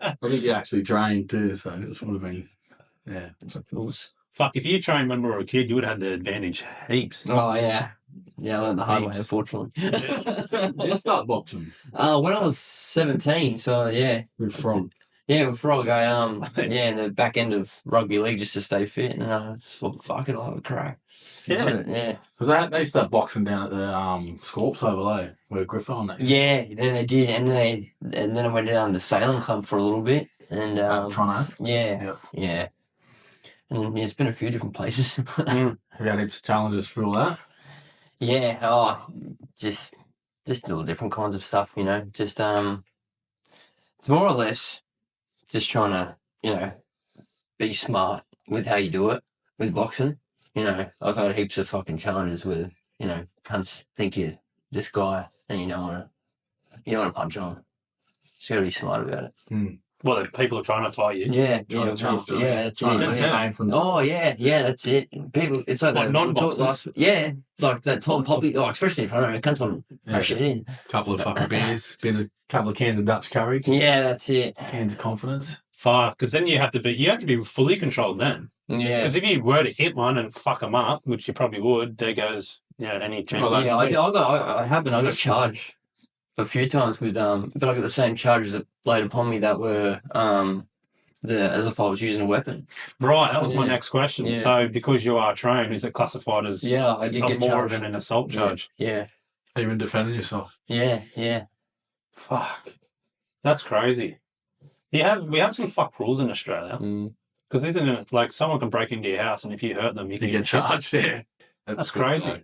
I think he actually trained too, so it would have been, yeah. Fuck, if you trained when we were a kid, you would have had the advantage heaps. Oh, yeah. Yeah, I learned the hard way, unfortunately. You start boxing? When I was 17, so yeah. With Frog. Yeah, with Frog, in the back end of rugby league just to stay fit, and I just thought, fuck it, I'll have a crack. Yeah. Because they started boxing down at the Scorps over there, where Griffith on that. Yeah, then they did, and then I went down to the Sailing Club for a little bit, and Toronto. Yeah. And yeah, it's been a few different places. Have you had heaps of challenges for all that? Yeah, just all different kinds of stuff, you know. Just it's more or less just trying to, be smart with how you do it with boxing. I've had heaps of fucking challenges with, cunts think you're this guy and you don't want to punch on. Just got to be smart about it. Mm. Well, the people are trying to fight you. Yeah, that's it. Oh, yeah, that's it. People, it's like that non-boxers. Like that tall poppy. Oh, especially if I don't know, cunts want to crash it in. Couple of fucking beers, been a couple of cans of Dutch curry. Yeah, that's it. Cans of confidence. Fuck, because then you have to be fully controlled then. Yeah. Because if you were to hit one and fuck them up, which you probably would, there goes any chance. I got charged a few times with but I got the same charges that laid upon me that were as if I was using a weapon. Right, that was my next question. Yeah. So because you are trained, is it classified as I did get more charged. than an assault charge? Yeah. Even defending yourself. Yeah. Fuck. That's crazy. We have some fuck rules in Australia. Mm. Because isn't it like someone can break into your house and if you hurt them, you can get charged. Yeah, That's good, crazy. though.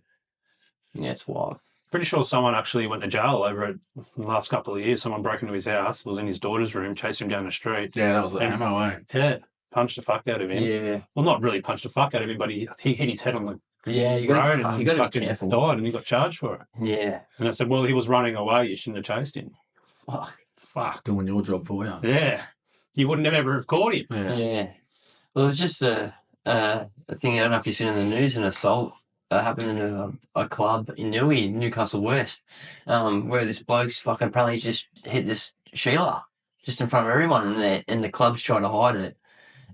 Yeah, it's wild. Pretty sure someone actually went to jail over it in the last couple of years. Someone broke into his house, was in his daughter's room, chased him down the street. Yeah, that was the And- MOA. Yeah, punched the fuck out of him. Yeah. Well, not really punched the fuck out of him, but he hit his head on the Yeah, you road got and to be fucking careful. died, and he got charged for it. Yeah. And I said, well, he was running away. You shouldn't have chased him. Fuck, doing your job for you. Yeah. You wouldn't have ever have caught him. Yeah. Well, it was just a thing, I don't know if you've seen in the news, an assault happened in a club in Newcastle West, where this bloke's fucking apparently just hit this Sheila just in front of everyone, and the club's trying to hide it,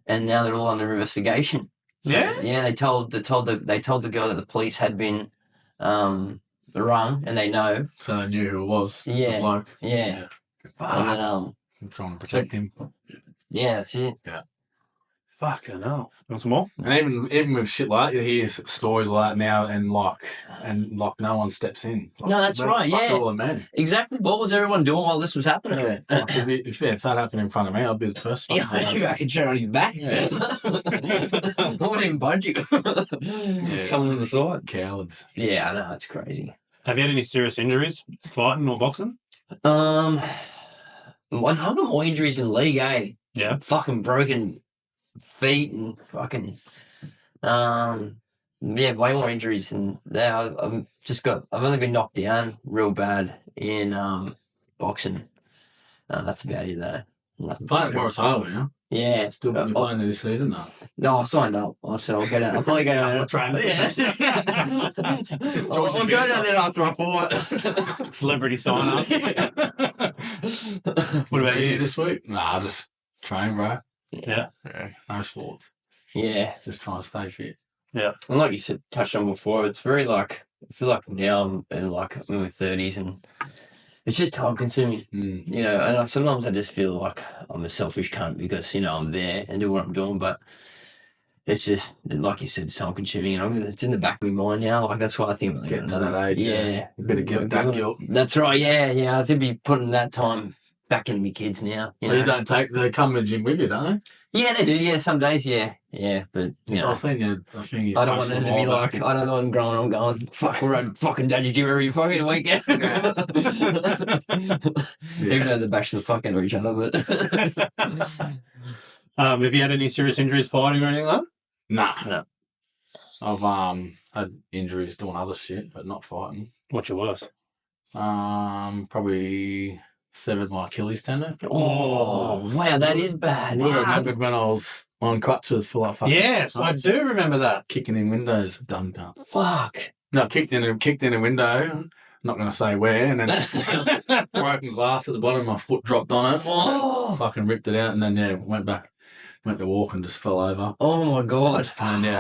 and now they're all under investigation. So, Yeah? they told the girl that the police had been rung, and they know. So they knew who it was. Yeah. The bloke. Yeah. And then I'm trying to protect him. yeah, that's it. Fucking hell. Want some more? And even with shit like that, you hear stories like that now, and no one steps in. Like, No, that's fuck right, yeah. all the men. Exactly. What was everyone doing while this was happening? Yeah. Like, if that happened in front of me, I'd be the first one. I could show on his back. I wouldn't even budge you. Comes to the side. Cowards. Yeah, I know, it's crazy. Have you had any serious injuries fighting or boxing? One hundred more injuries in league, eh? Yeah. Fucking broken feet and fucking way more injuries than that. I've only been knocked down real bad in boxing. That's about it though. Nothing Playing at too Morris crazy. Harley, yeah? Yeah. Still been playing this season now. No, I signed up. I said I'll get out. I'll probably go down there. I'll go down there after I fight. Celebrity sign up. What about you this week? Nah, just train, bro. Yeah. No sport. Yeah. Just trying to stay fit. And like you said, touched on before, it's very like, I feel like now I'm in my 30s and it's just time consuming, you know, and sometimes I just feel like I'm a selfish cunt because, you know, I'm there and do what I'm doing, but it's just, like you said, it's time consuming and it's in the back of my mind now. Like, that's why I think, Getting to that age, yeah. A bit of guilt. That's right, yeah. I think be putting that time back into my kids now. Well, you don't they come to the gym with you, don't they? Yeah, they do, yeah, some days, yeah, but, you know. I think you I don't want them to be like, I don't know I'm growing, I'm going, fuck, we're at fucking Dodgy Gym every fucking weekend. Even though they're bashing the fuck out of each other, but. Have you had any serious injuries fighting or anything like that? Nah. No. I've had injuries doing other shit, but not fighting. What's your worst? Probably severed my Achilles tendon. Oh, wow, that is bad. I remembered when I was on crutches for like fucking Yes, I do remember that. kicking in windows, dumb. Fuck. No, kicked in a window. Not going to say where, and then broken glass at the bottom. My foot dropped on it. Oh. Fucking ripped it out, and then went to walk and just fell over. Oh my God. And then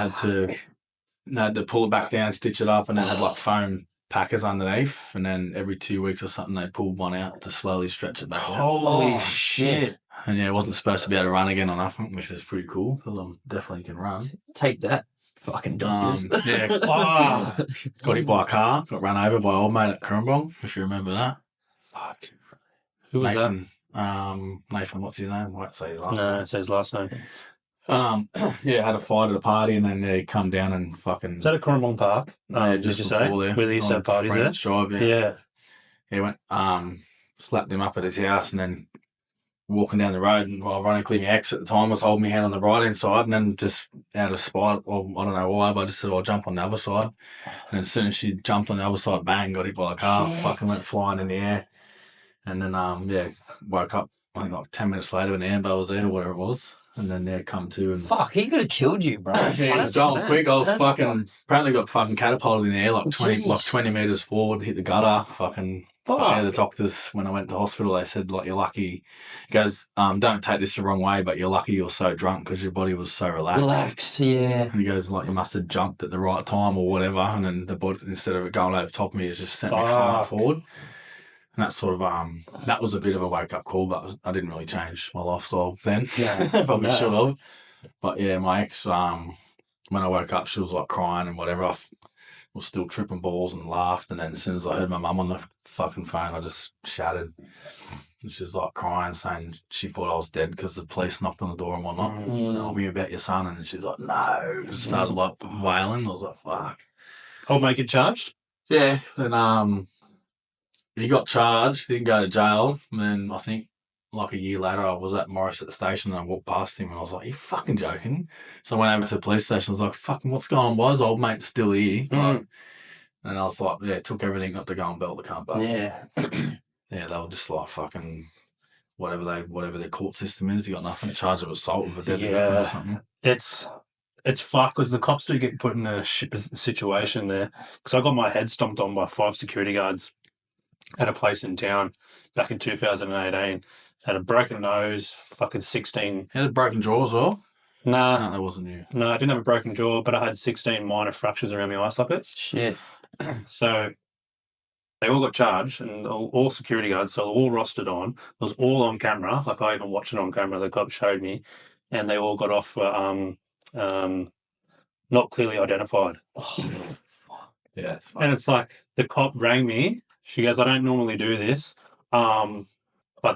had to pull it back down, stitch it up, and then had like foam packers underneath, and then every 2 weeks or something they pulled one out to slowly stretch it back out. Holy Oh, shit. And it wasn't supposed to be able to run again or nothing, which is pretty cool because I definitely can run. Take that. Fucking doctors. Oh, Got hit by a car, got run over by old mate at Kooraboong, if you remember that. fuck. Who was Nathan, Nathan, what's his name? I won't say his last that? No, name. it says last name. Had a fight at a party, and then they come down and fucking. Is that at Kooraboong Park? Just did you say? before there. Where they used to have parties there? French Drive, Yeah. He went, slapped him up at his house, and then walking down the road, and ironically, my ex at the time was holding my hand on the right hand side, and then just out of spite, well, I don't know why, but I just said, I'll jump on the other side. And as soon as she jumped on the other side, bang, got hit by a car, Shit. fucking went flying in the air. And then, woke up, I think like 10 minutes later when the ambo was there, or whatever it was. And then, come to and. Fuck, he could have killed you, bro. Yeah, it was going quick. I was that's apparently got fucking catapulted in the air like 20 Jeez. metres forward, hit the gutter, fucking. Fuck. Yeah, the doctors, when I went to hospital, they said, like, you're lucky. He goes, don't take this the wrong way, but you're lucky you're so drunk because your body was so relaxed. Relaxed, yeah. And he goes, like, you must have jumped at the right time or whatever. And then the body, instead of it going over top of me, it just sent me flying forward. And that sort of, that was a bit of a wake-up call, but I didn't really change my lifestyle then. Yeah. Probably No. should have. But, yeah, my ex, when I woke up, she was, like, crying and whatever. I was still tripping balls and laughed. And then as soon as I heard my mum on the fucking phone, I just shattered. And she's like crying, saying she thought I was dead because the police knocked on the door and whatnot. Tell me about your son. And she's like, no. And started like wailing. I was like, fuck. I'll make it charged. Yeah. Then he got charged, didn't go to jail. And then I think like a year later, I was at Morris at the station and I walked past him and I was like, are you fucking joking? So I went over to the police station. I was like, fucking, what's going on? Why is old mate still here? Like, and I was like, yeah, it took everything not to go and belt the cunt. But Yeah. yeah, they were just like fucking whatever their court system is. You got nothing to charge of assault with a deadly weapon or something. It's fucked because the cops do get put in a shit situation there. Because I got my head stomped on by 5 security guards at a place in town back in 2018. Had a broken nose, fucking 16. You had a broken jaw as well? Nah. No, that wasn't you. No, I didn't have a broken jaw, but I had 16 minor fractures around the eye sockets. Shit. So they all got charged, and all security guards, so all rostered on. It was all on camera. Like, I even watched it on camera. The cop showed me, and they all got off for not clearly identified. Yeah. And it's like, the cop rang me. She goes, I don't normally do this, but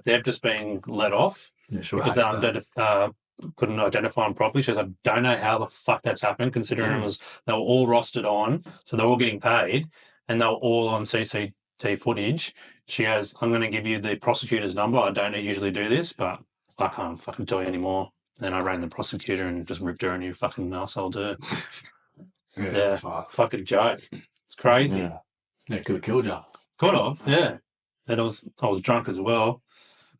they've just been let off because they couldn't identify them properly. She goes, I don't know how the fuck that's happened, considering they were all rostered on, so they're all getting paid, and they were all on CCTV footage. She goes, I'm going to give you the prosecutor's number. I don't usually do this, but I can't fucking tell you anymore. Then I rang the prosecutor and just ripped her a new fucking arsehole too. Yeah, fucking joke. It's crazy. Yeah, could have killed you. Could have, yeah. And I was drunk as well.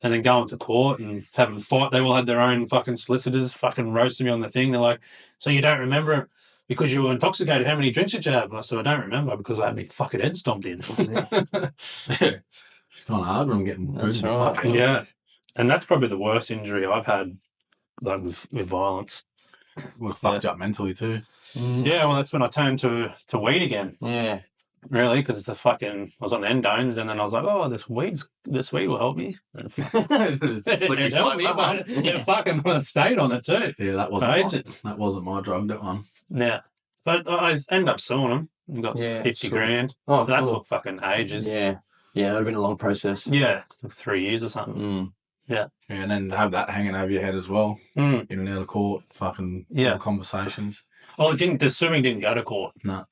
And then going to court and having a fight. They all had their own fucking solicitors fucking roasting me on the thing. They're like, so you don't remember because you were intoxicated how many drinks did you have? And I said, I don't remember because I had my fucking head stomped in. Yeah. It's kind of hard when I'm getting That's booted. right. Yeah. And that's probably the worst injury I've had, like with violence. Would have fucked you up mentally too. Yeah, well, that's when I turned to weed again. Yeah. Really, because I was on endones, and then I was like, "Oh, this weed will help me." And it helped me, but it fucking stayed on it too. Yeah, that wasn't my drug, that one. Yeah, but I ended up suing them and got 50 grand. Oh, that cool. took fucking ages. Yeah, that would have been a long process. Yeah, it took 3 years or something. Yeah, and then to have that hanging over your head as well, in and out of court, fucking conversations. Oh, the suing didn't go to court. No.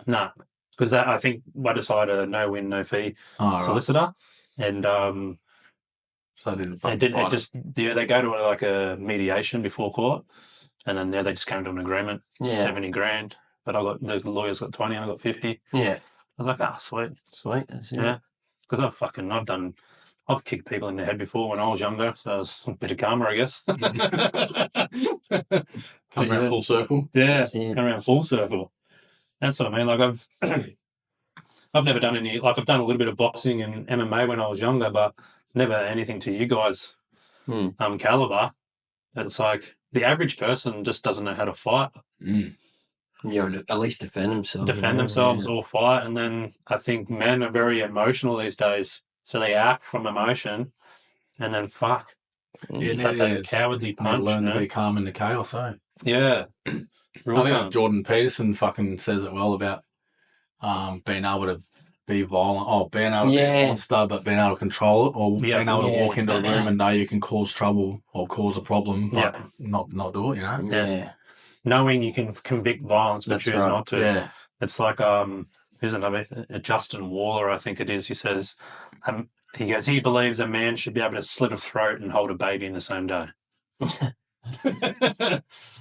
Because I think I decided a no win, no fee solicitor, and so they they go to like a mediation before court, and then they just came to an agreement, 70 grand. But the lawyers got 20, I got 50. Yeah, I was like, sweet, that's it. Yeah, because I've kicked people in the head before when I was younger, so it was a bit of karma, I guess. Come around full circle. Yeah, come around full circle. That's what I mean. Like I've never done any. Like I've done a little bit of boxing and MMA when I was younger, but never anything to you guys caliber. It's like the average person just doesn't know how to fight. Yeah, at least defend themselves or fight. And then I think men are very emotional these days, so they act from emotion, and then fuck. That cowardly punch. Learn to be calm in the chaos, eh? Yeah. I think Jordan Peterson fucking says it well about being able to be violent, being able to be a monster, but being able to control it, or being able to walk into a room and know you can cause trouble or cause a problem, but not do it, you know? Yeah. Knowing you can convict violence, but choose not to. Yeah. It's like, who's another? Justin Waller, I think it is. He says, he goes, he believes a man should be able to slit a throat and hold a baby in the same day.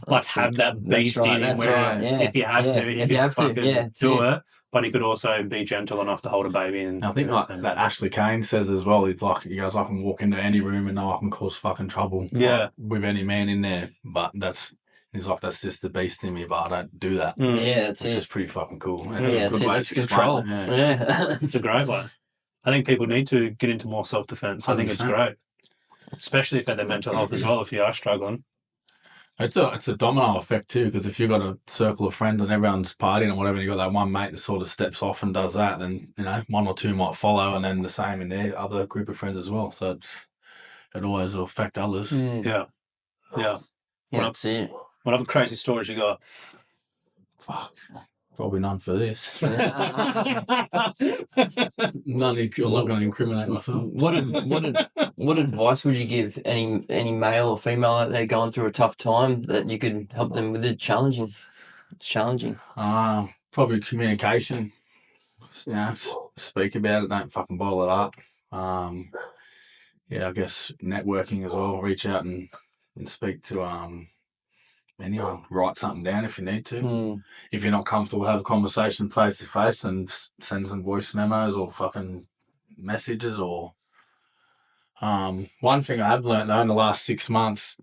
Like have that beast in him where if you had to, if you have to, do it. But he could also be gentle enough to hold a baby. And I think like that Ashley Kane says as well. He goes, I can walk into any room and know I can cause fucking trouble. Yeah, with any man in there. But that's just the beast in me. But I don't do that. Yeah, that's Which is pretty fucking cool. That's a good way to control. Yeah, it's a great one. I think people need to get into more self-defense. I think it's great, especially for their mental health as well. If you are struggling. It's a domino effect too, because if you've got a circle of friends and everyone's partying and whatever, and you've got that one mate that sort of steps off and does that, then, you know, one or two might follow, and then the same in their other group of friends as well. So it always will affect others. Yeah. That's it. What other crazy stories you got? Fuck. Probably none for this. What I'm not going to incriminate myself. What advice would you give any male or female out there going through a tough time that you could help them with it? It's challenging. Probably communication. You know, speak about it. Don't fucking bottle it up. I guess networking as well. Reach out and speak to anyone. Write something down if you need to. If you're not comfortable, have a conversation face to face and send some voice memos or fucking messages. Or one thing I have learned though in the last 6 months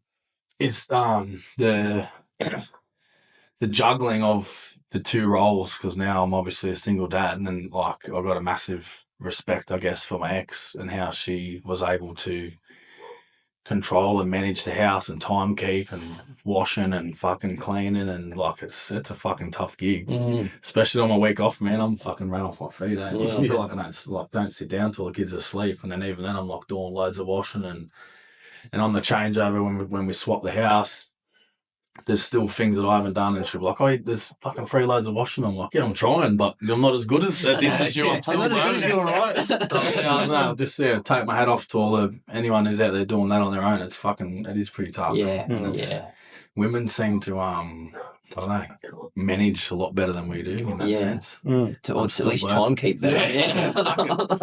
is the juggling of the two roles, because now I'm obviously a single dad and like I've got a massive respect, I guess, for my ex and how she was able to control and manage the house and time keep and washing and fucking cleaning, and like it's a fucking tough gig. Especially on my week off, man. I'm fucking ran off my feet. I feel like I don't sit down till the kids are asleep, and then even then I'm like doing loads of washing and on the changeover when we swap the house. There's still things that I haven't done, and she'll be like, "Oh, there's fucking 3 loads of washing." I'm like, "Yeah, I'm trying, but I'm not as good as this as you. I'm still I'm not as good as you, all right." So, just take my hat off to anyone who's out there doing that on their own. It is pretty tough. Yeah. Women seem to I don't know, manage a lot better than we do in that sense. Or at least time keep better. Yeah.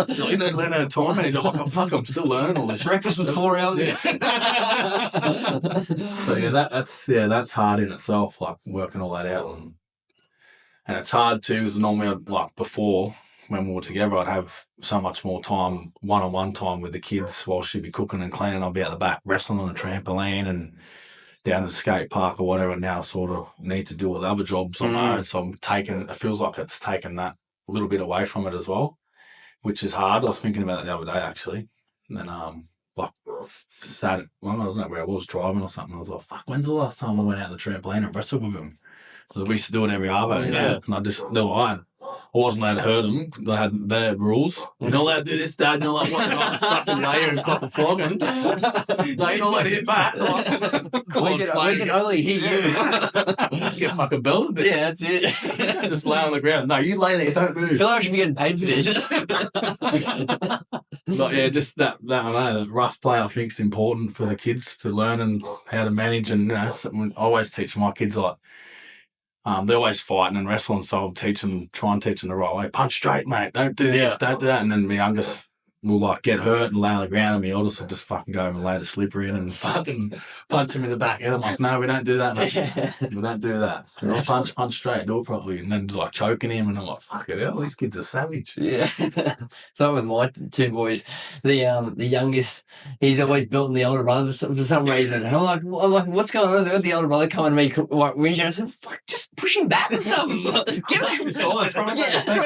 You don't learn how to time manage. I'm like, oh, fuck, I'm still learning all this. Breakfast with 4 hours. So that's hard in itself, like working all that out, and it's hard too. Because normally, like before, when we were together, I'd have so much more time, one-on-one time with the kids while she'd be cooking and cleaning. I'd be out the back wrestling on a trampoline and down to the skate park or whatever. Now, sort of need to do all the other jobs on my own. So it feels like it's taken that a little bit away from it as well, which is hard. I was thinking about it the other day actually, and then Saturday, I don't know where I was driving or something. I was like, fuck, when's the last time I went out on the trampoline and wrestled with them? Because we used to do it every arvo, you know? And I wasn't allowed to hurt them. They had their rules. You're not allowed to do this, Dad. You're like, what? You're not fucking layer and cop a flogging. No, you're not allowed to hit back. We can only hit you. Just get fucking belted. Yeah, that's it. Just lay on the ground. No, you lay there. Don't move. I feel like I should be getting paid for this. But yeah, just that I know, the rough play I think is important for the kids to learn and how to manage. And I always teach my kids like, they're always fighting and wrestling, so I'll try and teach them the right way. Punch straight, mate. Don't do this, don't do that. And then my youngest will like get hurt and lay on the ground, and my oldest will just fucking go and lay the slipper in and fucking punch him in the back. And I'm like, no, we don't do that, mate. We don't do that. I'll punch straight, do it properly. And then just like choking him, and I'm like, fuck it hell, these kids are savage. Yeah. So with my 2 boys, the youngest, he's always built in the older brother for some reason. And I'm like, what's going on? With the older brother coming to me, like, whinging. I said, fuck, just push him back or something. Throw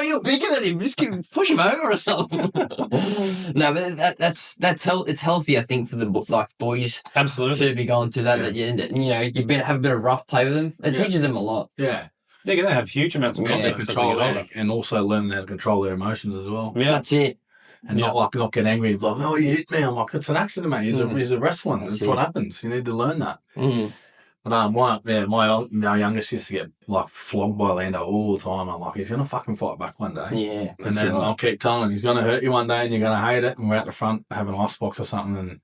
you bigger than him. Just push him over or something. No, but it's healthy, I think, for the boys. Absolutely. To be going through that. That you better have a bit of rough play with them. It teaches them a lot. Yeah. They're going to have huge amounts of confidence control and also learn how to control their emotions as well. Yeah, that's it. And not get angry. Like, oh, you hit me. I'm like, it's an accident, mate. He's a wrestler. That's what happens. You need to learn that. But my youngest used to get like flogged by Lando all the time. I'm like, he's gonna fucking fight back one day. Yeah. And then I'll keep telling him he's gonna hurt you one day, and you're gonna hate it. And we're out the front having an icebox or something, and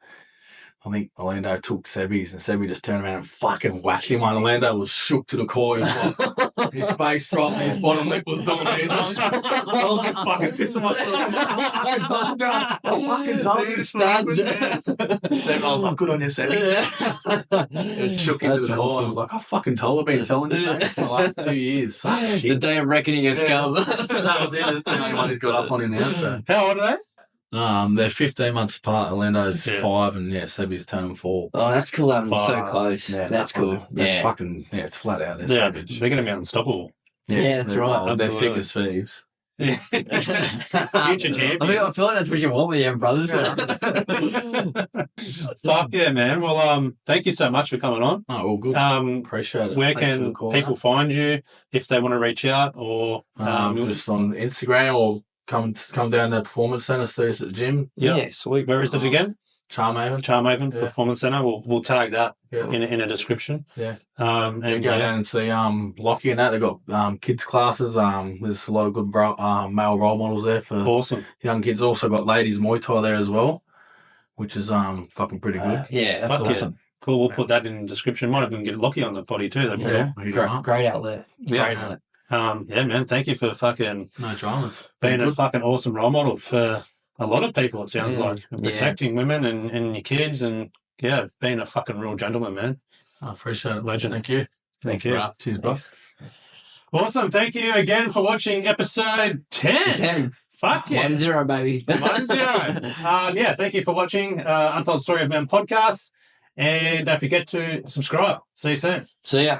I think Orlando took Sebi's, and Sebi just turned around and fucking whacked him. And Orlando was shook to the core. His face dropped, and his bottom lip was doing this. I was just fucking pissing myself. I fucking told you to stand. I was like, good on you, Sebi. It shook into the core. I was like, I fucking told, I've been telling you that for the last 2 years. The day of reckoning has come. That was it. That's the only one who's got up on him now. So. How old are they? They're 15 months apart. Orlando's 5 and Sebi's turning 4. Oh, that's cool having them so close. Yeah, that's cool. It's fucking, it's flat out. They're savage. They're going to be unstoppable. Yeah, that's right. They're thick as thieves. Yeah. Future champions. I feel like that's what you want when you have brothers. Fuck yeah, man. Well, thank you so much for coming on. Oh, all good. Appreciate it. Where can people find you if they want to reach out, or just on Instagram, or come down to Performance Centre, see us at the gym. Yeah, sweet. Where is it again? Charmhaven Yeah. Performance Centre. We'll tag that Yeah. in a description. Yeah. And Go down and see Lachy and that. They've got kids classes. There's a lot of good male role models there for awesome. young kids. Also got ladies Muay Thai there as well, which is fucking pretty good. Yeah, that's Fuck yeah. awesome. Cool. We'll put that in the description. Might even get Lockie on the potty too. That'd be cool. Great outlet. Yeah. Great outlet. Yeah, man. Thank you for fucking No dramas. being a fucking awesome role model for a lot of people. It sounds like and Yeah. protecting women and your kids, and being a fucking real gentleman, man. I appreciate it. Legend. Thank you. Thank you. Right. Cheers, boss. Awesome. Thank you again for watching episode 10. Fuck yeah. 1-0, baby. 1-0. Yeah, thank you for watching Untold Story of Men podcast. And don't forget to subscribe. See you soon. See ya.